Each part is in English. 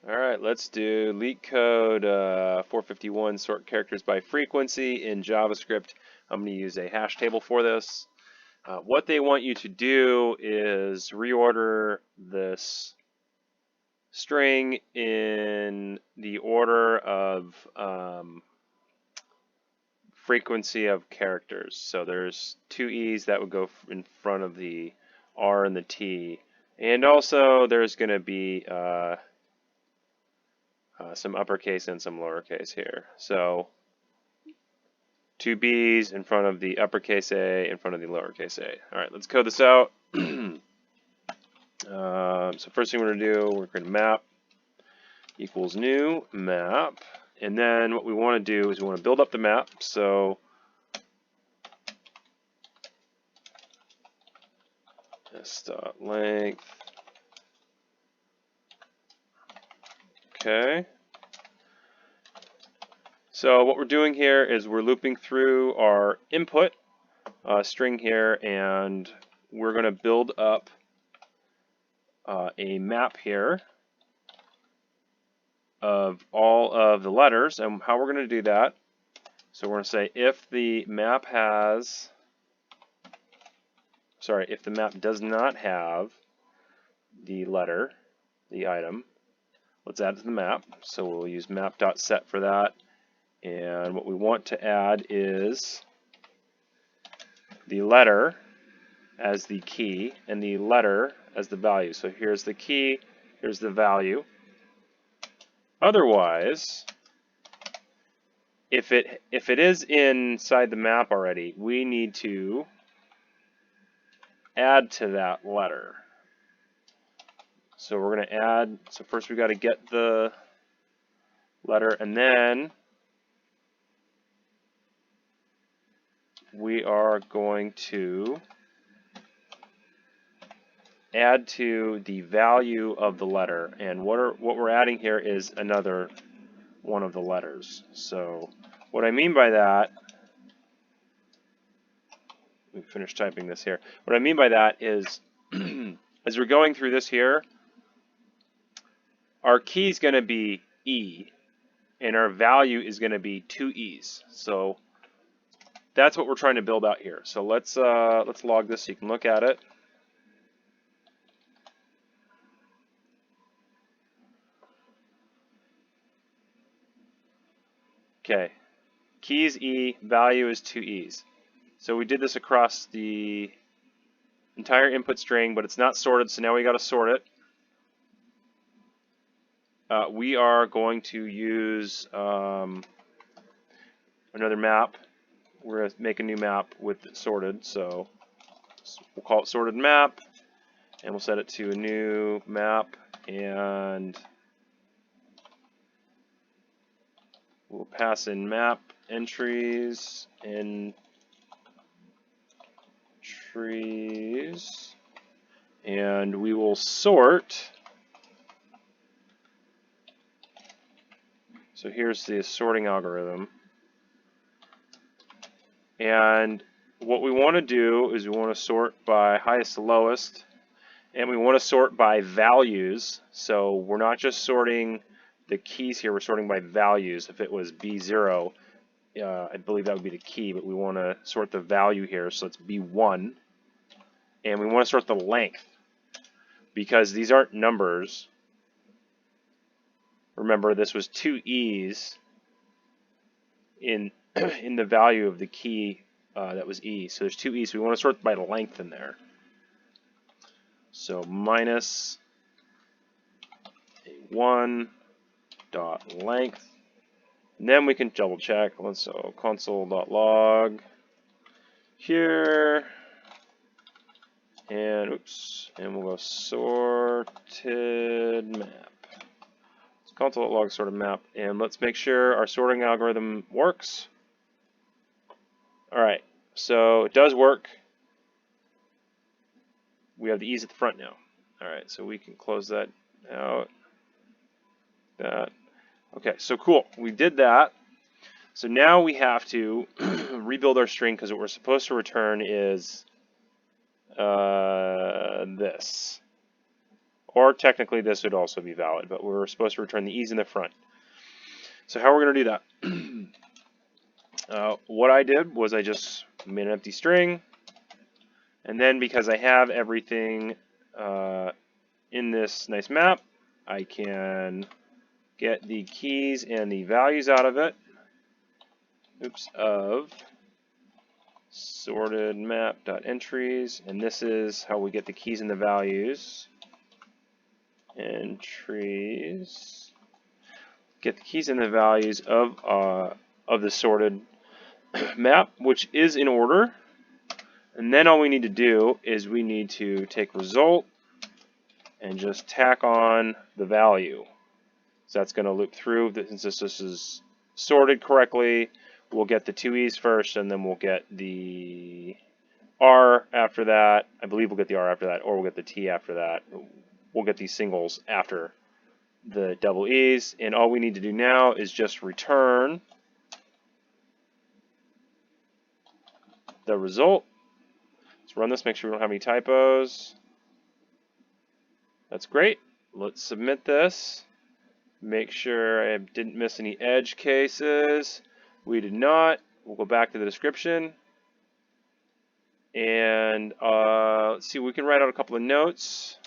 Alright, let's do Leetcode 451, sort characters by frequency in JavaScript. I'm going to use a hash table for this. What they want you to do is reorder this string in the order of frequency of characters. So there's two E's that would go in front of the R and the T. And also there's going to be some uppercase and some lowercase here. So two B's in front of the uppercase A, in front of the lowercase a. All right, let's code this out. So first thing we're going to do, we're going to map equals new map. And then what we want to do is we want to build up the map. So s.length. Okay. So what we're doing here is we're looping through our input string here, and we're going to build up a map here of all of the letters. And how we're going to do that, so we're going to say if the map has, if the map does not have the letter, the item, let's add it to the map. So we'll use map.set for that. And what we want to add is the letter as the key and the letter as the value. So here's the key, here's the value. Otherwise, if it is inside the map already, we need to add to that letter. So we're going to add, so first we've got to get the letter, and then we are going to add to the value of the letter. And what we're adding here is another one of the letters. So what I mean by that, we finished typing this here. What I mean by that is as we're going through this here, our key is going to be E, and our value is going to be two E's. So that's what we're trying to build out here. So let's log this so you can look at it. Okay, key is E, value is two E's. So we did this across the entire input string, but it's not sorted, so now we got to sort it. We are going to use another map. We're going to make a new map with it sorted, so we'll call it sorted map, and we'll set it to a new map, and we'll pass in map entries and trees, and we will sort. So here's the sorting algorithm. And what we want to do is we want to sort by highest to lowest, and we want to sort by values. So we're not just sorting the keys here, we're sorting by values. If it was B0, I believe that would be the key, but we want to sort the value here, so it's B1. And we want to sort the length, because these aren't numbers. Remember, this was two E's in the value of the key that was E. So there's two E's, so we want to sort by length in there. So minus a1 dot length. And then we can double check. So console.log here. And oops, and we'll go sorted map. Console.log sorted map, and let's make sure our sorting algorithm works. Alright, so it does work. We have the E's at the front now. Alright, so we can close that out. Okay, so cool. We did that. So now we have to rebuild our string, because what we're supposed to return is this. Or technically this would also be valid, but we're supposed to return the e's in the front. So how are we going to do that? What I did was I just made an empty string, and then because I have everything in this nice map, I can get the keys and the values out of it. Of sorted map.entries, and this is how we get the keys and the values. Entries. Get the keys and the values of the sorted map, which is in order. And then all we need to do is we need to take result and just tack on the value. So that's going to loop through. Since this is sorted correctly, we'll get the two e's first, and then we'll get the r after that. I believe we'll get the r after that, or we'll get the t after that. We'll get these singles after the double e's, and all we need to do now is just return the result. Let's run this, make sure we don't have any typos. That's great. Let's submit this. Make sure I didn't miss any edge cases. We did not. We'll go back to the description. And let's see, we can write out a couple of notes.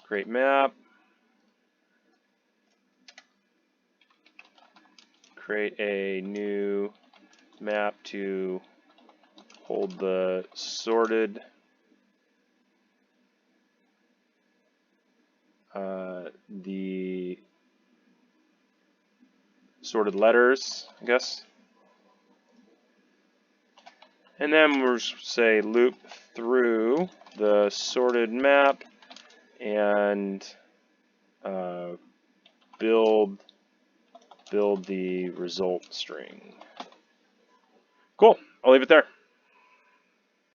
Create map. Create a new map to hold the sorted letters, I guess. And then we'll say loop through the sorted map and build the result string. Cool. I'll leave it there.